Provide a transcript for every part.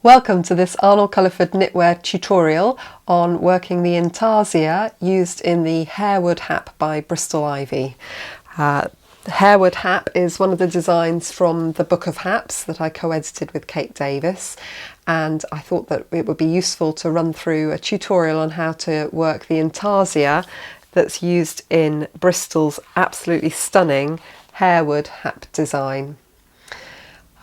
Welcome to this arnall-culliford knitwear tutorial on working the Intarsia used in the Harewood hat by Bristol Ivy. The Harewood hat is one of the designs from the Book of Haps that I co-edited with Kate Davis, and I thought that it would be useful to run through a tutorial on how to work the Intarsia that's used in Bristol's absolutely stunning Harewood hat design.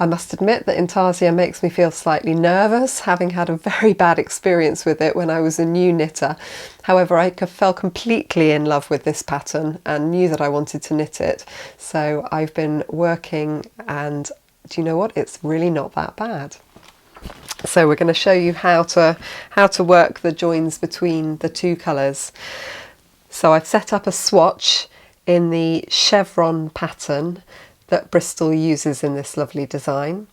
I must admit that Intarsia makes me feel slightly nervous, having had a very bad experience with it when I was a new knitter. However, I fell completely in love with this pattern and knew that I wanted to knit it. So I've been working, and do you know what? It's really not that bad. So we're going to show you how to work the joins between the two colours. So I've set up a swatch in the chevron pattern that Bristol uses in this lovely design.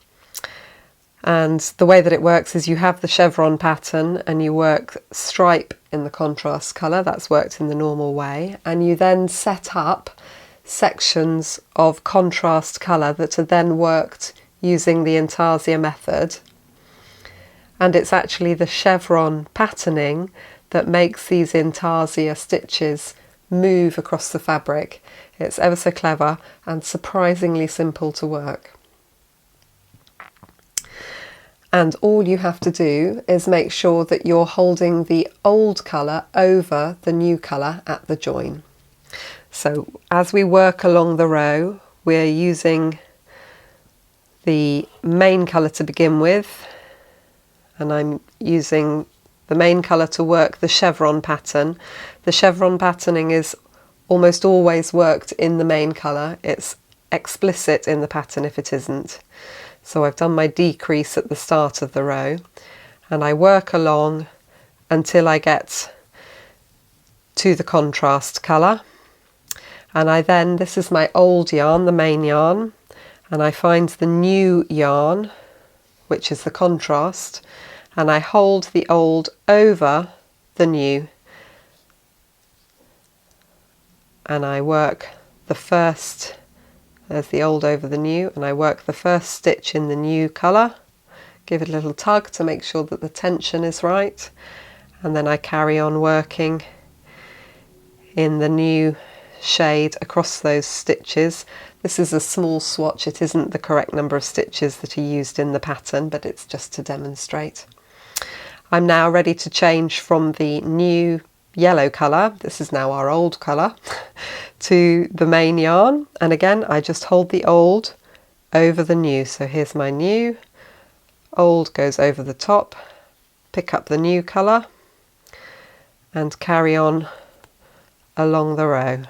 And the way that it works is you have the chevron pattern and you work stripe in the contrast colour, that's worked in the normal way, and you then set up sections of contrast colour that are then worked using the Intarsia method. And it's actually the chevron patterning that makes these Intarsia stitches move across the fabric. It's ever so clever and surprisingly simple to work. And all you have to do is make sure that you're holding the old colour over the new colour at the join. So as we work along the row, we're using the main colour to begin with, and I'm using the main colour to work the chevron pattern. The chevron patterning is almost always worked in the main colour. It's explicit in the pattern if it isn't. So I've done my decrease at the start of the row and I work along until I get to the contrast colour, and this is my old yarn, the main yarn, and I find the new yarn, which is the contrast, and I hold the old over the new, and I work the first, there's the old over the new, and I work the first stitch in the new colour, give it a little tug to make sure that the tension is right, and then I carry on working in the new shade across those stitches. This is a small swatch, it isn't the correct number of stitches that are used in the pattern, but it's just to demonstrate. I'm now ready to change from the new yellow colour, this is now our old colour, to the main yarn, and again I just hold the old over the new. So here's my new, old goes over the top, pick up the new colour and carry on along the row.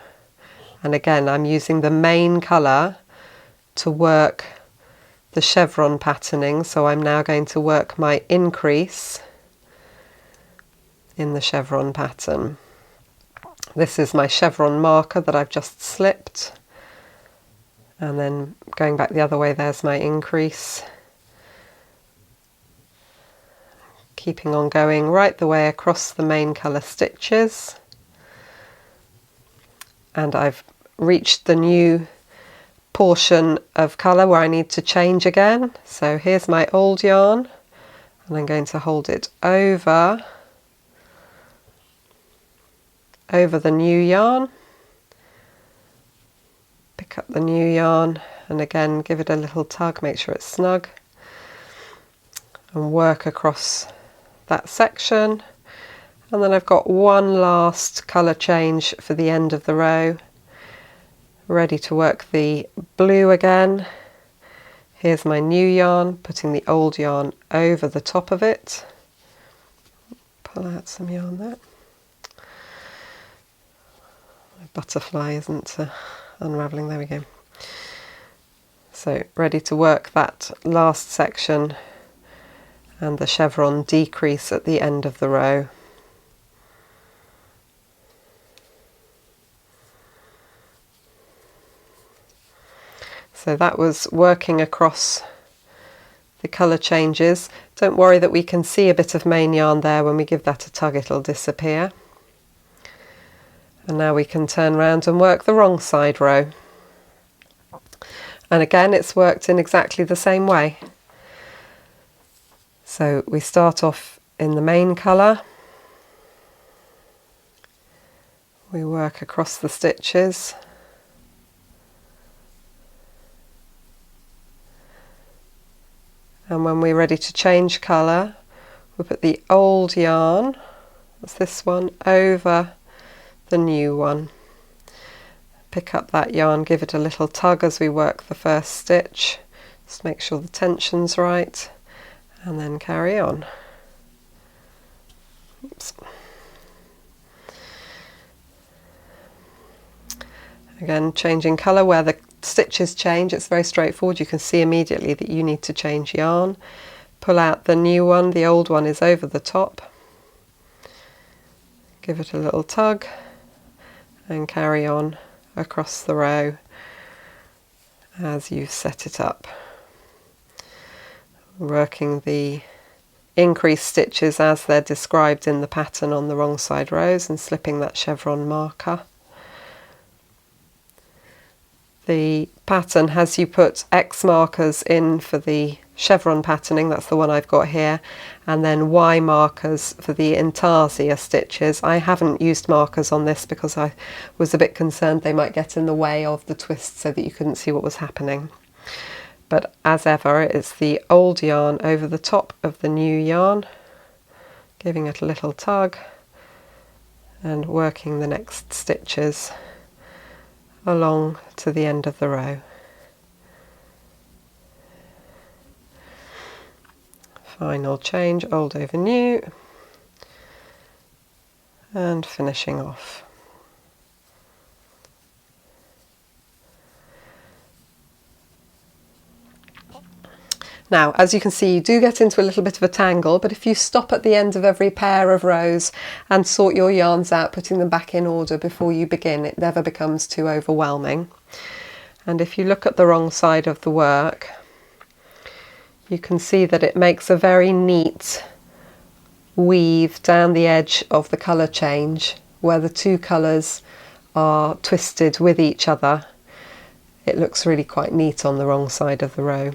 And again I'm using the main colour to work the chevron patterning, so I'm now going to work my increase in the chevron pattern. This is my chevron marker that I've just slipped, and then going back the other way, there's my increase, keeping on going right the way across the main colour stitches, and I've reached the new portion of colour where I need to change again. So here's my old yarn and I'm going to hold it over the new yarn, pick up the new yarn and again give it a little tug, make sure it's snug, and work across that section. And then I've got one last colour change for the end of the row, ready to work the blue again. Here's my new yarn, putting the old yarn over the top of it, pull out some yarn there. My butterfly isn't unravelling, there we go. So ready to work that last section and the chevron decrease at the end of the row. So that was working across the colour changes. Don't worry that we can see a bit of main yarn there. When we give that a tug it'll disappear. And now we can turn around and work the wrong side row. And again it's worked in exactly the same way. So we start off in the main colour, we work across the stitches, and when we're ready to change colour, we put the old yarn, that's this one, over the new one. Pick up that yarn, give it a little tug as we work the first stitch, just make sure the tension's right, and then carry on. Oops. Again, changing colour where the stitches change, it's very straightforward. You can see immediately that you need to change yarn. Pull out the new one, the old one is over the top. Give it a little tug and carry on across the row as you set it up. Working the increased stitches as they're described in the pattern on the wrong side rows and slipping that chevron marker. The pattern has you put X markers in for the chevron patterning, that's the one I've got here, and then Y markers for the Intarsia stitches. I haven't used markers on this because I was a bit concerned they might get in the way of the twist so that you couldn't see what was happening. But as ever, it's the old yarn over the top of the new yarn, giving it a little tug and working the next stitches along to the end of the row. Final change, old over new, and finishing off. Now, as you can see, you do get into a little bit of a tangle, but if you stop at the end of every pair of rows and sort your yarns out, putting them back in order before you begin, it never becomes too overwhelming. And if you look at the wrong side of the work, you can see that it makes a very neat weave down the edge of the colour change where the two colours are twisted with each other. It looks really quite neat on the wrong side of the row.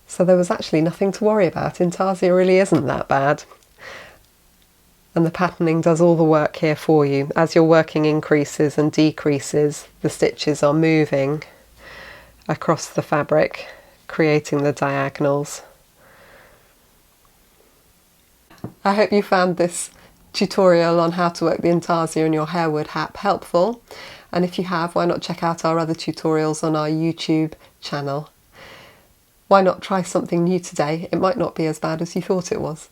So there was actually nothing to worry about. Intarsia really isn't that bad. And the patterning does all the work here for you. As your working increases and decreases, the stitches are moving across the fabric, creating the diagonals. I hope you found this tutorial on how to work the Intarsia in your Harewood hat helpful. And if you have, why not check out our other tutorials on our YouTube channel. Why not try something new today? It might not be as bad as you thought it was.